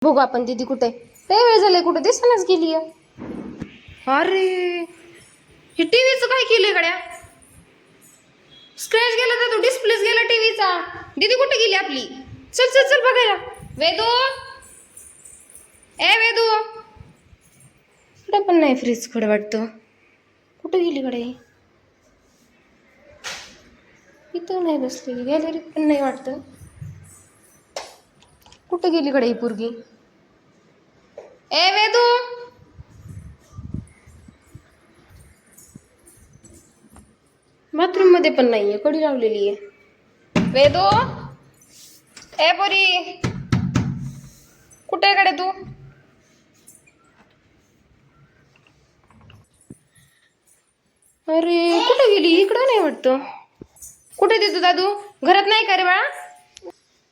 बघू आपण दीदी कुठे लय वेळ झालाय कुठे दिसनाच गेली. अरे हे टीव्हीचं काय केलंय गड्या. स्क्रॅच गेला तर तो डिस्प्लेच गेला टीव्हीचा. दीदी कुठे गेली आपली. चल चल चल बघायला. वेदू ए वेदू इकडे पण नाही फ्रीज कडे वाटतं. कुठे गेली कडे. इथं नाही बसली गॅलरीत पण नाही वाटतं. कुठे गेली कडे ही पोरगी. ए वेदू बाथरूम मध्ये पण नाहीये कडी लावलेली आहे. वेदू ए पोरी कुठे कडे तू. अरे कुठे गेली इकडं नाही वाटतं. कुठे दीदू दादू घरात नाही का रे बाळा.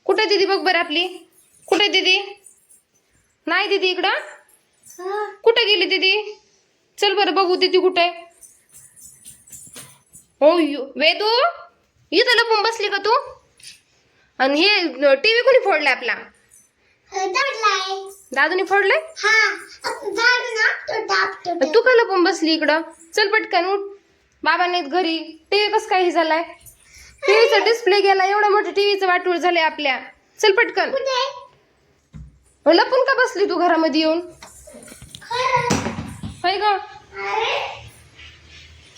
कुठे दीदी बघ बरं आपली. कुठे दीदी नाही दीदी इकडं. कुठे गेली दीदी. चल बरं बघू दीदी कुठे. हो वेदू इथं लपून बसली का तू. आणि हे टीव्ही कोणी फोडलाय आपला. दादूनी फोडलाय. तू का लपून बसली इकडं. चल पटकन उठ. बाबा नाहीत घरी. टीव्ही कसं काय झालाय. टीव्हीचा डिस्प्ले गेला. एवढं मोठं टीव्हीचं वाटूळ झालंय आपल्या. चल पटकन. लपून का बसली तू घरामध्ये येऊन. होय ग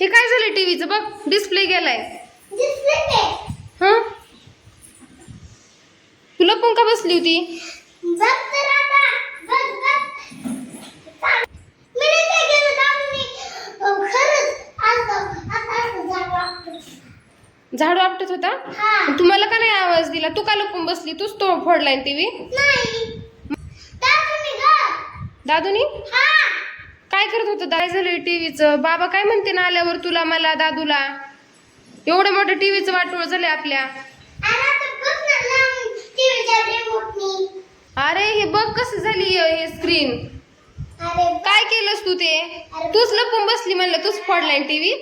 हे काय झालंय टीव्हीचं बघ डिस्प्ले गेलाय. हं तू लपून का बसली होती. झाडू आपटत होता. तुम्हाला का नाही आवाज दिला. तू का लपून बसली. तूच तो फोडलाय टीव्ही. दादूनी काय करत होतं. काय झालंय टीव्हीचं. बाबा काय म्हणते ना आल्यावर तुला मला दादूला. एवढं मोठं टीव्हीचं वाटोळ झालंय आपल्या. अरे हे बघ कसं झाली हे स्क्रीन. काय केलंस तू ते. तूच लपून बसली म्हणलं. तूच फोडलाय टीव्ही.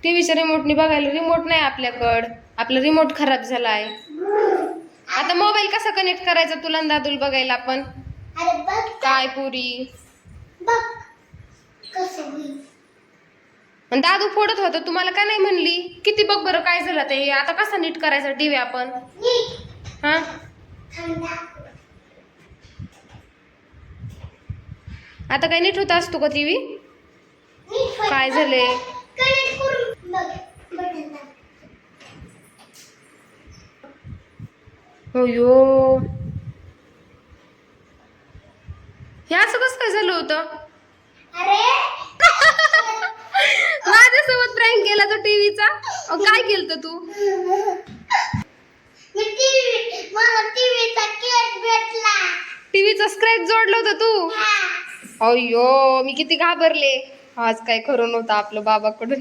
टीव्हीच्या रिमोटनी बघायला रिमोट नाही आपल्याकडं. आपला रिमोट खराब झालाय. आता मोबाईल कसा कनेक्ट करायचा तुला दादूला बघायला आपण. काय पुरी दादू फोडत होता. तुम्हाला का नाही म्हणली. किती बघ बरं काय झालं ते. आता कसा नीट करायचा टीव्ही आपण. हा आता काय नीट होत असतो का टीव्ही. काय झाले. हो हे असं कसं काय झालं होतं. माझ्यासोबत प्रँक केला तो टीव्हीचा. काय केलं तू. टीव्हीचा स्क्रॅच जोडला होता तू. अय्यो मी किती घाबरले. आज काय खरं नव्हतं आपलं बाबाकडून.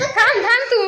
थांब थांब तू